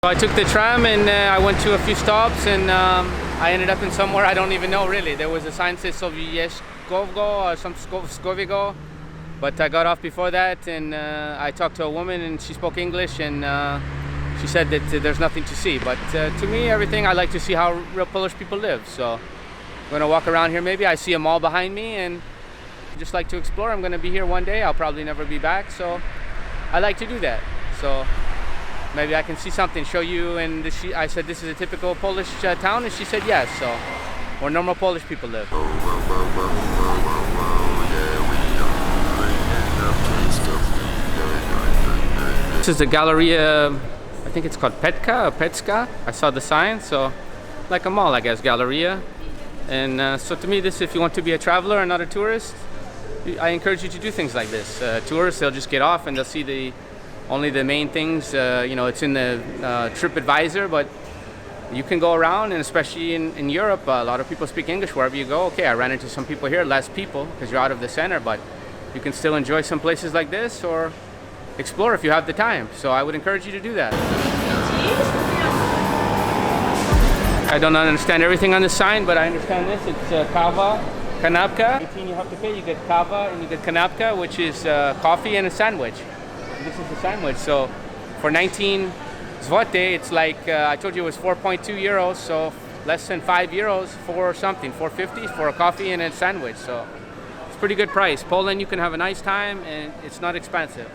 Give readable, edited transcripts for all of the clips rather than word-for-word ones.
So I took the tram and I went to a few stops and I ended up in somewhere I don't even know really. There was a sign that said Sovieshkovgo or some Skovigo, but I got off before that and I talked to a woman and she spoke English and she said that there's nothing to see. But to me, everything, I like to see how real Polish people live. So I'm gonna walk around here maybe. I see a mall behind me and just like to explore. I'm gonna be here one day. I'll probably never be back. So I like to do that. So maybe I can see something, show you. And I said, this is a typical Polish town, and she said yes. So where normal Polish people live. This is the Galeria, I think it's called Pestka or Pestka. I saw the sign, so like a mall, I guess, Galeria. And so to me, this, if you want to be a traveler and not a tourist, I encourage you to do things like this. Tourists, they'll just get off and they'll see only the main things. You know, it's in the TripAdvisor, but you can go around, and especially in Europe, a lot of people speak English wherever you go. Okay, I ran into some people here, less people because you're out of the center, but you can still enjoy some places like this or explore if you have the time. So I would encourage you to do that. I don't understand everything on the sign, but I understand this. It's kava, kanapka. 18 you have to pay, you get kava and you get kanapka, which is coffee and a sandwich. This is the sandwich. So for 19 zloty, it's like, I told you it was 4.2 euros, so less than 5 euros for something, 4.50 for a coffee and a sandwich. So it's a pretty good price. Poland, you can have a nice time and it's not expensive.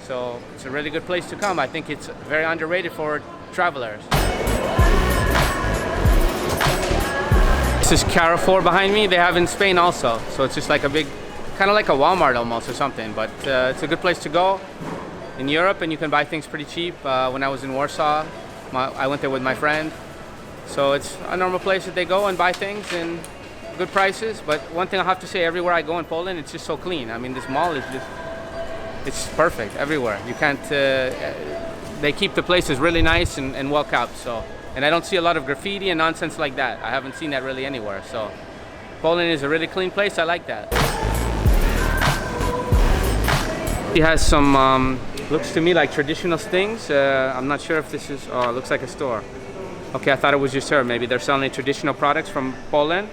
So it's a really good place to come. I think it's very underrated for travelers. This is Carrefour behind me. They have in Spain also. So it's just like a big, kind of like a Walmart almost or something, but it's a good place to go in Europe, and you can buy things pretty cheap. When I was in Warsaw, I went there with my friend. So it's a normal place that they go and buy things and good prices. But one thing I have to say, everywhere I go in Poland, it's just so clean. I mean, this mall is just, it's perfect everywhere. You can't, they keep the places really nice and well kept. So, and I don't see a lot of graffiti and nonsense like that. I haven't seen that really anywhere. So Poland is a really clean place. I like that. He has some, looks to me like traditional things. I'm not sure if this is, oh, it looks like a store. Okay, I thought it was just her. Maybe they're selling traditional products from Poland,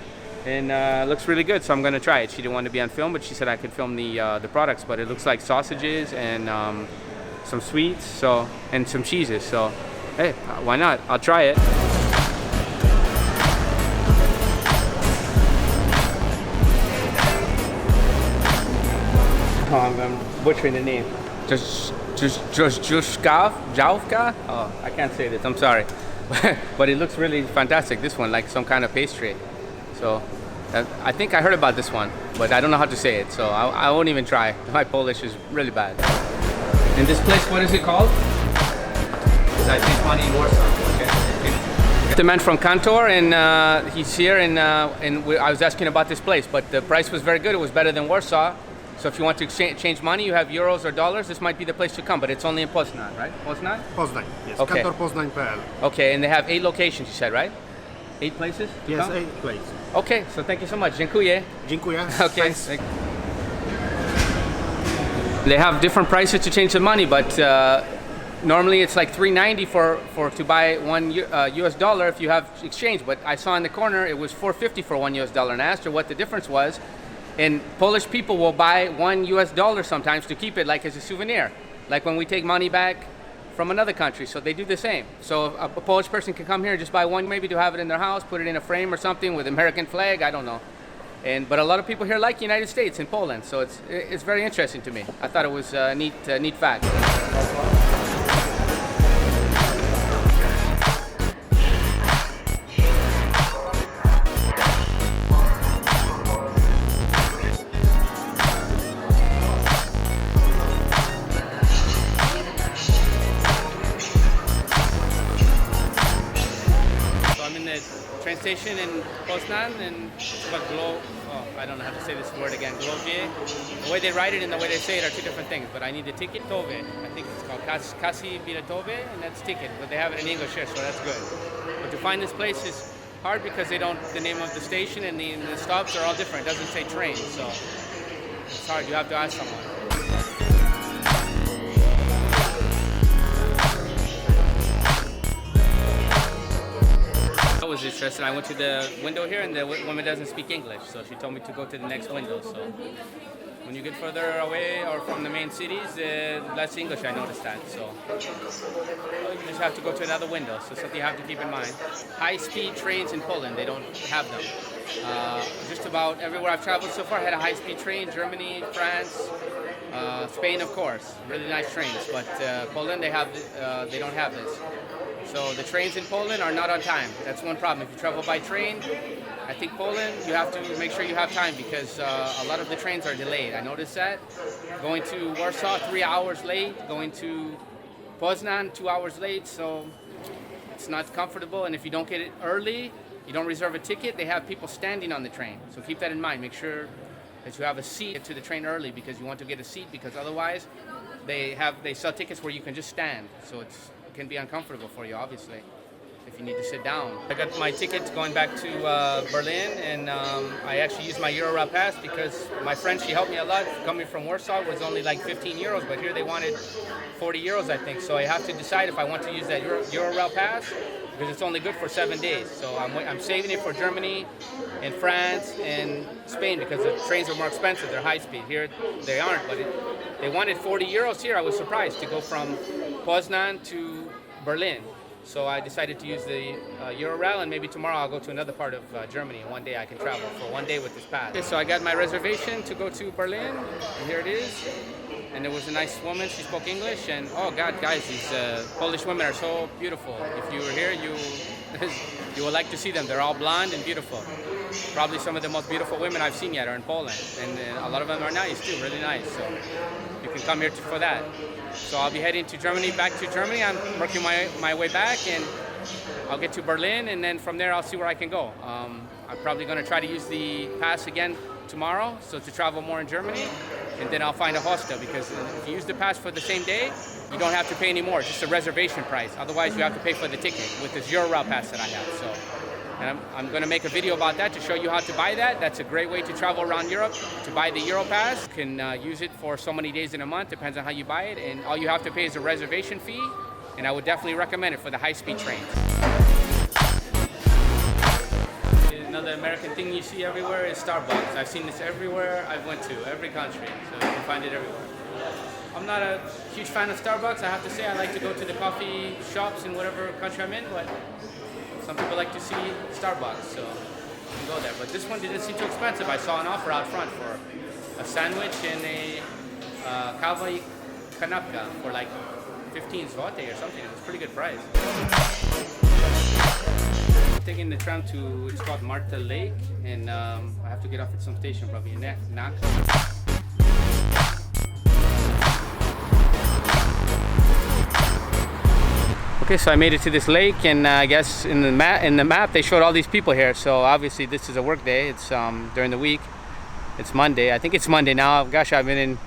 and it looks really good, so I'm gonna try it. She didn't want to be on film, but she said I could film the products, but it looks like sausages and some sweets, so, and some cheeses, so hey, why not? I'll try it. Oh, I'm butchering the name. Just Javka? Oh, I can't say this, I'm sorry. But it looks really fantastic, this one, like some kind of pastry. So I think I heard about this one, but I don't know how to say it, so I won't even try. My Polish is really bad. And this place, what is it called? I think money in Warsaw. Okay. The man from Kantor, and he's here, and I was asking about this place, but the price was very good. It was better than Warsaw. So if you want to exchange money, you have euros or dollars, this might be the place to come, but it's only in Poznań, right? Poznań? Poznań, yes. Okay. Kantor Poznań.pl. Okay, and they have 8 locations, you said, right? 8 places? Yes, 8 places. Okay, so thank you so much. Dziękuję. Dziękuję. Okay. They have different prices to change the money, but normally it's like $3.90 to buy one US dollar if you have exchange. But I saw in the corner it was $4.50 for $1 US, and I asked her what the difference was. And Polish people will buy $1 US sometimes to keep it like as a souvenir, like when we take money back from another country. So they do the same. So a Polish person can come here and just buy one, maybe to have it in their house, put it in a frame or something with American flag. I don't know. But a lot of people here like the United States and Poland, so it's very interesting to me. I thought it was a neat fact. So I'm in the train station in Poznań, and it's called I don't know how to say this word again, Glovie. The way they write it and the way they say it are two different things, but I need the ticket. Tove, I think it's called Kasi Biletove, and that's ticket, but they have it in English here, so that's good. But to find this place is hard because they don't, the name of the station and the stops are all different. It doesn't say train, so it's hard, you have to ask someone. stressed, and I went to the window here, and the woman doesn't speak English, so she told me to go to the next window. So when you get further away or from the main cities, less English, I noticed that. So you just have to go to another window. So something you have to keep in mind. High-speed trains in Poland, they don't have them. Just about everywhere I've traveled so far had a high-speed train. Germany, France, Spain, of course, really nice trains. But Poland, they don't have this. So the trains in Poland are not on time. That's one problem. If you travel by train, I think Poland, you have to make sure you have time because a lot of the trains are delayed. I noticed that. Going to Warsaw, 3 hours late. Going to Poznan, 2 hours late. So it's not comfortable. And if you don't get it early, you don't reserve a ticket, they have people standing on the train. So keep that in mind. Make sure that you have a seat to the train early because you want to get a seat because otherwise they sell tickets where you can just stand. So it can be uncomfortable for you, obviously, if you need to sit down. I got my ticket going back to Berlin, and I actually used my Euro pass because my friend, she helped me a lot. Coming from Warsaw was only like 15 euros, but here they wanted 40 euros, I think. So I have to decide if I want to use that Euro pass because it's only good for 7 days. So I'm saving it for Germany and France and Spain because the trains are more expensive. They're high speed. Here they aren't, but they wanted 40 euros here. I was surprised to go from Poznan to Berlin. So I decided to use the Euro and maybe tomorrow I'll go to another part of Germany. One day I can travel for 1 day with this pass. Okay, so I got my reservation to go to Berlin, and here it is. And there was a nice woman, she spoke English, and oh God, guys, these Polish women are so beautiful. If you were here, you would like to see them. They're all blonde and beautiful. Probably some of the most beautiful women I've seen yet are in Poland. And a lot of them are nice too, really nice. So you can come here for that. So I'll be heading to Germany, back to Germany. I'm working my way back, and I'll get to Berlin, and then from there I'll see where I can go. I'm probably going to try to use the pass again tomorrow, so to travel more in Germany, and then I'll find a hostel because if you use the pass for the same day, you don't have to pay any more, just a reservation price. Otherwise, you have to pay for the ticket with this Euro pass that I have. So, and I'm going to make a video about that to show you how to buy that. That's a great way to travel around Europe, to buy the Euro pass. You can use it for so many days in a month, depends on how you buy it, and all you have to pay is a reservation fee, and I would definitely recommend it for the high-speed trains. Another American thing you see everywhere is Starbucks. I've seen this everywhere I've went to, every country, so you can find it everywhere. I'm not a huge fan of Starbucks, I have to say. I like to go to the coffee shops in whatever country I'm in, but some people like to see Starbucks, so you can go there. But this one didn't seem too expensive. I saw an offer out front for a sandwich and a kawa i kanapka for like 15 zloty or something. It was a pretty good price. Taking the tram to, it's called Malta Lake, and I have to get off at some station, probably in Nak. Okay, so I made it to this lake, and I guess in the map they showed all these people here. So obviously this is a work day. It's during the week. It's Monday. I think it's Monday now. Gosh, I've been in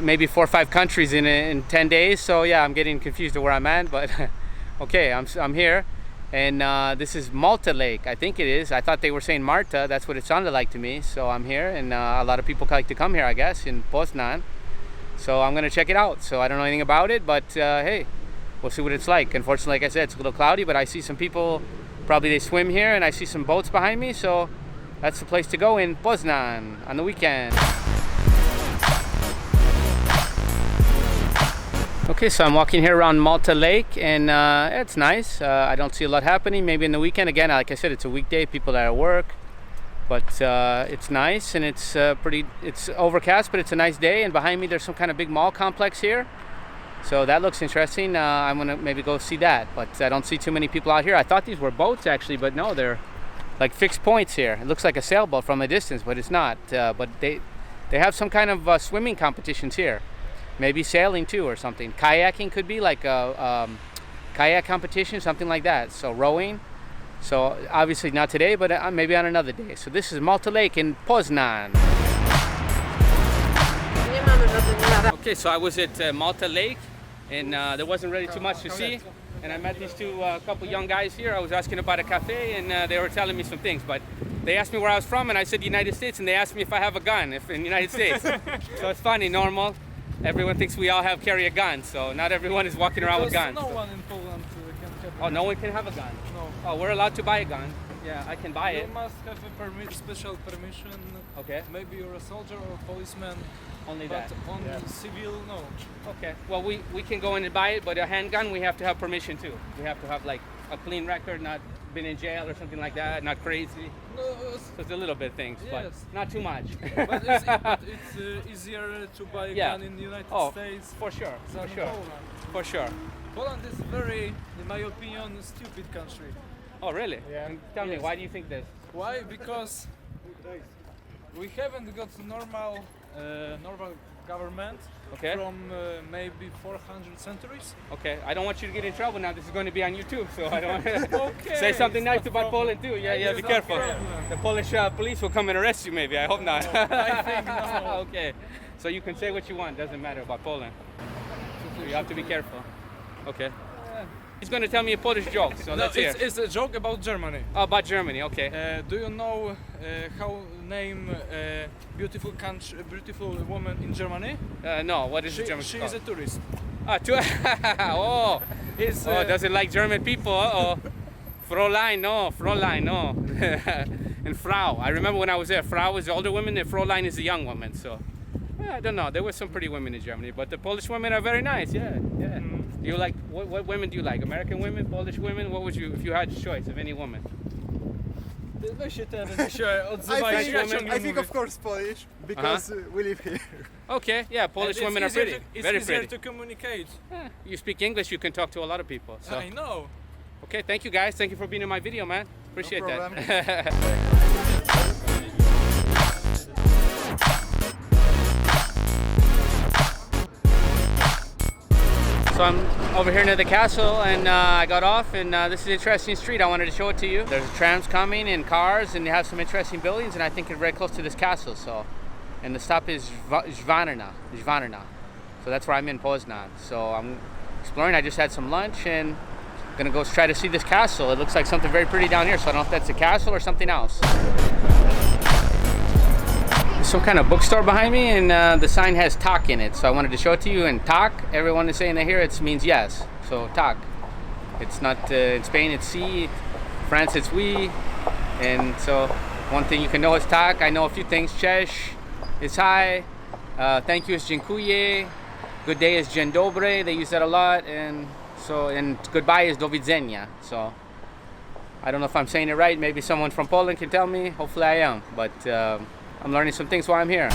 maybe 4 or 5 countries in 10 days. So yeah, I'm getting confused to where I'm at, but okay, I'm here. And this is Malta Lake, I think it is. I thought they were saying Marta, that's what it sounded like to me. So I'm here, and a lot of people like to come here, I guess, in Poznań. So I'm gonna check it out. So I don't know anything about it, but hey, we'll see what it's like. Unfortunately, like I said, it's a little cloudy, but I see some people, probably they swim here, and I see some boats behind me, so that's the place to go in Poznań on the weekend. Okay, so I'm walking here around Malta Lake, and it's nice. I don't see a lot happening. Maybe in the weekend, again, like I said, it's a weekday, people are at work, but it's nice, and it's overcast, but it's a nice day. And behind me, there's some kind of big mall complex here, so that looks interesting. I'm gonna maybe go see that, but I don't see too many people out here. I thought these were boats actually, but no, they're like fixed points here. It looks like a sailboat from a distance, but it's not. But they have some kind of swimming competitions here. Maybe sailing too or something. Kayaking could be like a kayak competition, something like that. So rowing. So obviously not today, but maybe on another day. So this is Malta Lake in Poznań. Okay, so I was at Malta Lake, and there wasn't really too much to see. And I met these couple young guys here. I was asking about a cafe, and they were telling me some things. But they asked me where I was from, and I said United States, and they asked me if I have a gun in the United States. So it's funny, normal. Everyone thinks we all carry a gun, so not everyone is walking around with guns. No one in Poland can Oh, no one can have a gun. No. Oh, we're allowed to buy a gun. Yeah, I can buy You it. must have a special permission. Okay. Maybe you're a soldier or a policeman. Only But that. on Yeah. civil, no. Okay. Well, we can go in and buy it, but a handgun we have to have permission too. We have to have like a clean record, not been in jail or something like that, not crazy. No, So it's a little bit things, but Yes. not too much. but it's easier to buy a Yeah. gun in the United Oh, States for sure, than for sure, Poland. for sure. Poland is very, in my opinion, a stupid country. Oh, really? Yeah. And tell me, Yes. why do you think this? Why? Because we haven't got normal government Okay. from maybe 400 centuries. Okay, I don't want you to get in trouble now. This is going to be on YouTube, so I don't Okay, say something it's nice no about problem. Poland too. Yeah, yeah, It's be no careful. problem. The Polish police will come and arrest you. Maybe. I hope not. I think no. Okay, so you can say what you want. Doesn't matter about Poland. You have to be careful. Okay. He's going to tell me a Polish joke, so No, let's hear. it's a joke about Germany. Oh, about Germany. Okay. Do you know how name beautiful country, beautiful woman in Germany? No. What is She, the German she called? is a tourist. Ah, oh. Is Oh, doesn't like German people. Uh-oh. Fräulein, no. Fräulein, no. And Frau. I remember when I was there, Frau is the older woman and Fräulein is the young woman. So, yeah, I don't know. There were some pretty women in Germany, but the Polish women are very nice. Yeah, yeah. Do you like, what women do you like? American women, Polish women? What would you, if you had a choice of any woman? Weź się ten się odzywaj. I I think of course Polish because we live here. Okay, yeah, Polish women are pretty. It's Very easier pretty. to communicate. Yeah, you speak English, you can talk to a lot of people. So, I know. okay, thank you guys. Thank you for being in my video, man. Appreciate problem. that. So I'm over here near the castle and I got off and this is an interesting street. I wanted to show it to you. There's trams coming and cars and they have some interesting buildings and I think it's very close to this castle. So, and the stop is Zvanarna. So that's where I'm in Poznan. So I'm exploring. I just had some lunch and I'm gonna go try to see this castle. It looks like something very pretty down here. So I don't know if that's a castle or something else. There's some kind of bookstore behind me and the sign has tak in it, so I wanted to show it to you. And tak, everyone is saying that here it means yes, so tak. It's not in Spain it's si, France it's oui, and so one thing you can know is tak. I know a few things. Cześć is hi, thank you is dziękuję, good day is dzień dobry, they use that a lot, and so, and goodbye is do widzenia. So I don't know if I'm saying it right, maybe someone from Poland can tell me, hopefully I am, but I'm learning some things while I'm here.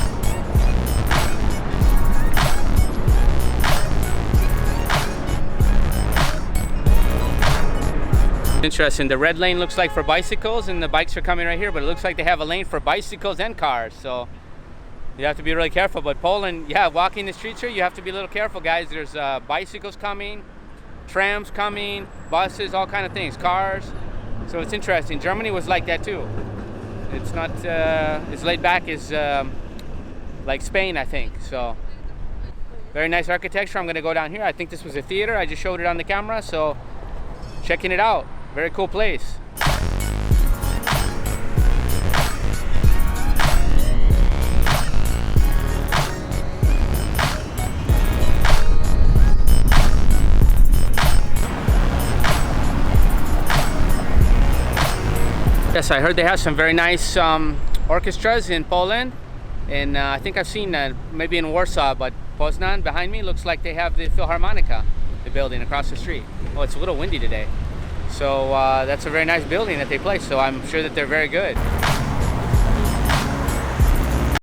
Interesting, the red lane looks like for bicycles and the bikes are coming right here, but it looks like they have a lane for bicycles and cars, so you have to be really careful. But Poland, yeah, walking the streets here, you have to be a little careful, guys. There's bicycles coming, trams coming, buses, all kind of things, cars. So it's interesting. Germany was like that too. It's not as laid back as like Spain, I think. So very nice architecture. I'm gonna go down here. I think this was a theater. I just showed it on the camera, so checking it out. Very cool place. Yes, I heard they have some very nice orchestras in Poland, and I think I've seen maybe in Warsaw, but Poznan behind me looks like they have the Philharmonica, the building across the street. Oh, it's a little windy today. So that's a very nice building that they play, so I'm sure that they're very good.